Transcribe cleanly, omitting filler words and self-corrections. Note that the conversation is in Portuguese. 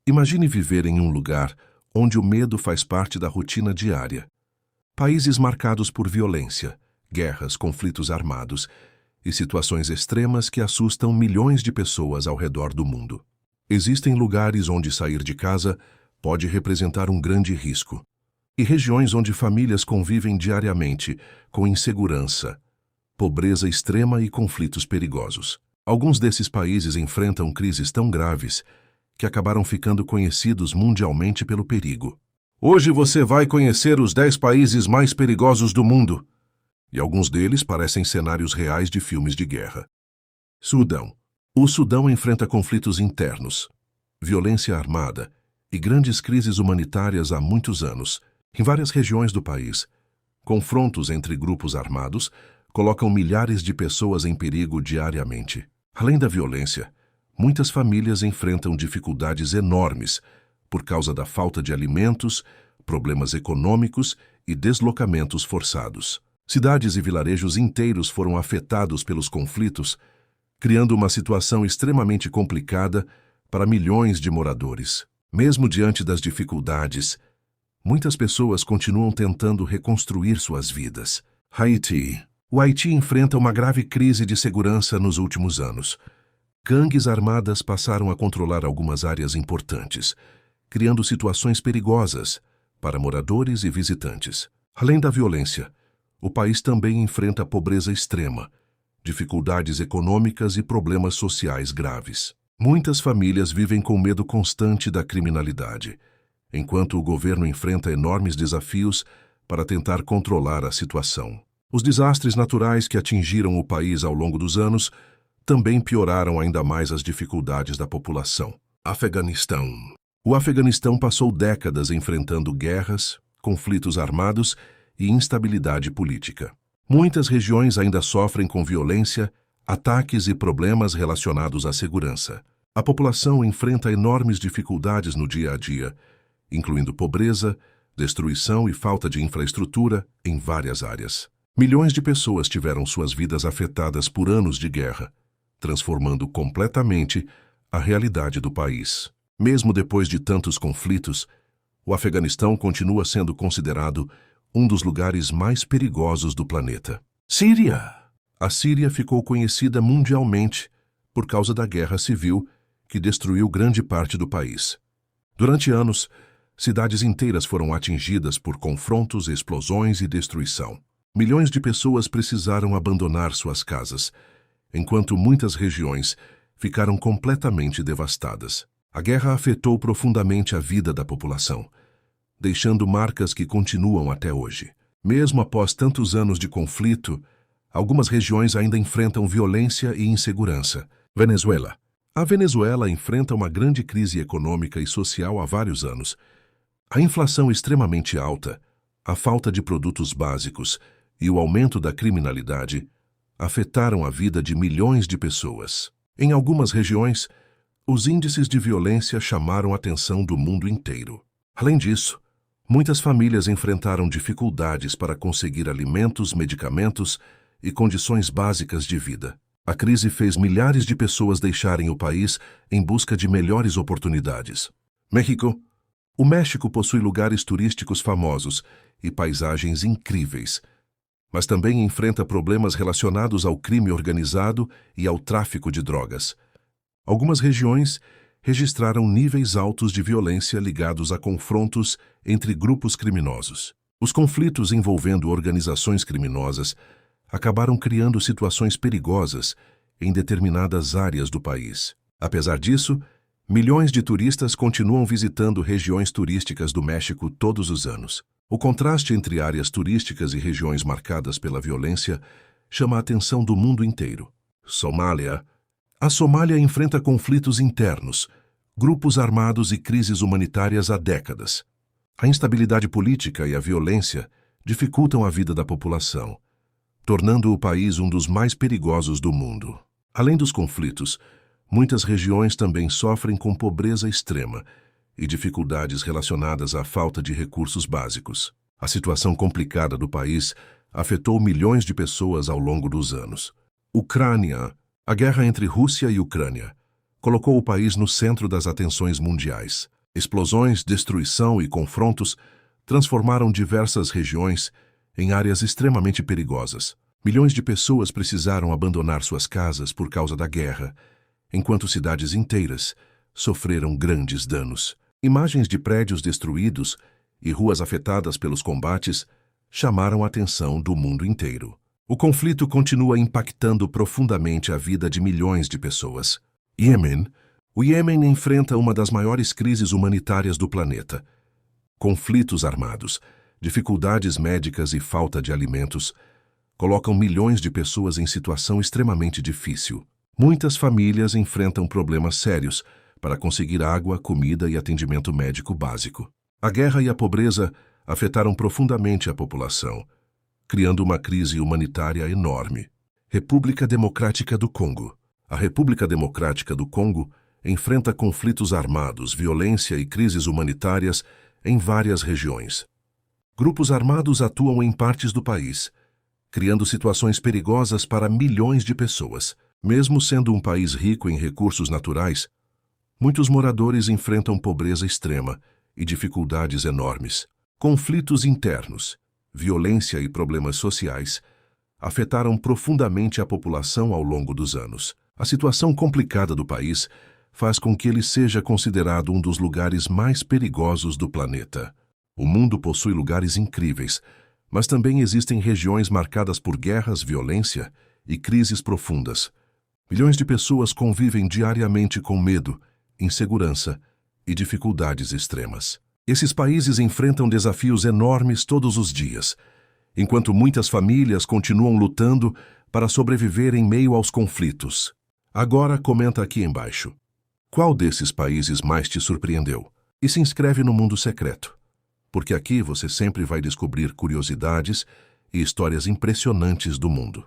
Imagine viver em um lugar onde o medo faz parte da rotina diária. Países marcados por violência, guerras, conflitos armados e situações extremas que assustam milhões de pessoas ao redor do mundo. Existem lugares onde sair de casa pode representar um grande risco, e regiões onde famílias convivem diariamente com insegurança, pobreza extrema e conflitos perigosos. Alguns desses países enfrentam crises tão graves que acabaram ficando conhecidos mundialmente pelo perigo. Hoje você vai conhecer os 10 países mais perigosos do mundo, e alguns deles parecem cenários reais de filmes de guerra. Sudão. O Sudão enfrenta conflitos internos, violência armada e grandes crises humanitárias há muitos anos. Em várias regiões do país, confrontos entre grupos armados colocam milhares de pessoas em perigo diariamente. Além da violência, muitas famílias enfrentam dificuldades enormes por causa da falta de alimentos, problemas econômicos e deslocamentos forçados. Cidades e vilarejos inteiros foram afetados pelos conflitos, criando uma situação extremamente complicada para milhões de moradores. Mesmo diante das dificuldades, muitas pessoas continuam tentando reconstruir suas vidas. Haiti. O Haiti enfrenta uma grave crise de segurança nos últimos anos. Gangues armadas passaram a controlar algumas áreas importantes, criando situações perigosas para moradores e visitantes. Além da violência, o país também enfrenta pobreza extrema, dificuldades econômicas e problemas sociais graves. Muitas famílias vivem com medo constante da criminalidade, enquanto o governo enfrenta enormes desafios para tentar controlar a situação. Os desastres naturais que atingiram o país ao longo dos anos também pioraram ainda mais as dificuldades da população. Afeganistão. O Afeganistão passou décadas enfrentando guerras, conflitos armados e instabilidade política. Muitas regiões ainda sofrem com violência, ataques e problemas relacionados à segurança. A população enfrenta enormes dificuldades no dia a dia, incluindo pobreza, destruição e falta de infraestrutura em várias áreas. Milhões de pessoas tiveram suas vidas afetadas por anos de guerra, transformando completamente a realidade do país. Mesmo depois de tantos conflitos, o Afeganistão continua sendo considerado um dos lugares mais perigosos do planeta. Síria. A Síria ficou conhecida mundialmente por causa da guerra civil que destruiu grande parte do país. Durante anos, cidades inteiras foram atingidas por confrontos, explosões e destruição. Milhões de pessoas precisaram abandonar suas casas, enquanto muitas regiões ficaram completamente devastadas. A guerra afetou profundamente a vida da população, deixando marcas que continuam até hoje. Mesmo após tantos anos de conflito, algumas regiões ainda enfrentam violência e insegurança. Venezuela. A Venezuela enfrenta uma grande crise econômica e social há vários anos. A inflação extremamente alta, a falta de produtos básicos e o aumento da criminalidade afetaram a vida de milhões de pessoas. Em algumas regiões, os índices de violência chamaram a atenção do mundo inteiro. Além disso, muitas famílias enfrentaram dificuldades para conseguir alimentos, medicamentos e condições básicas de vida. A crise fez milhares de pessoas deixarem o país em busca de melhores oportunidades. México. O México possui lugares turísticos famosos e paisagens incríveis, mas também enfrenta problemas relacionados ao crime organizado e ao tráfico de drogas. Algumas regiões registraram níveis altos de violência ligados a confrontos entre grupos criminosos. Os conflitos envolvendo organizações criminosas acabaram criando situações perigosas em determinadas áreas do país. Apesar disso, milhões de turistas continuam visitando regiões turísticas do México todos os anos. O contraste entre áreas turísticas e regiões marcadas pela violência chama a atenção do mundo inteiro. Somália. A Somália enfrenta conflitos internos, grupos armados e crises humanitárias há décadas. A instabilidade política e a violência dificultam a vida da população, tornando o país um dos mais perigosos do mundo. Além dos conflitos, muitas regiões também sofrem com pobreza extrema e dificuldades relacionadas à falta de recursos básicos. A situação complicada do país afetou milhões de pessoas ao longo dos anos. Ucrânia. A guerra entre Rússia e Ucrânia colocou o país no centro das atenções mundiais. Explosões, destruição e confrontos transformaram diversas regiões em áreas extremamente perigosas. Milhões de pessoas precisaram abandonar suas casas por causa da guerra, enquanto cidades inteiras sofreram grandes danos. Imagens de prédios destruídos e ruas afetadas pelos combates chamaram a atenção do mundo inteiro. O conflito continua impactando profundamente a vida de milhões de pessoas. Iêmen. O Iêmen enfrenta uma das maiores crises humanitárias do planeta. Conflitos armados, dificuldades médicas e falta de alimentos colocam milhões de pessoas em situação extremamente difícil. Muitas famílias enfrentam problemas sérios para conseguir água, comida e atendimento médico básico. A guerra e a pobreza afetaram profundamente a população, criando uma crise humanitária enorme. República Democrática do Congo. A República Democrática do Congo enfrenta conflitos armados, violência e crises humanitárias em várias regiões. Grupos armados atuam em partes do país, criando situações perigosas para milhões de pessoas. Mesmo sendo um país rico em recursos naturais, muitos moradores enfrentam pobreza extrema e dificuldades enormes. Conflitos internos, violência e problemas sociais afetaram profundamente a população ao longo dos anos. A situação complicada do país faz com que ele seja considerado um dos lugares mais perigosos do planeta. O mundo possui lugares incríveis, mas também existem regiões marcadas por guerras, violência e crises profundas. Milhões de pessoas convivem diariamente com medo, insegurança e dificuldades extremas. Esses países enfrentam desafios enormes todos os dias, enquanto muitas famílias continuam lutando para sobreviver em meio aos conflitos. Agora comenta aqui embaixo. Qual desses países mais te surpreendeu? E se inscreve no Mundo Secreto, porque aqui você sempre vai descobrir curiosidades e histórias impressionantes do mundo.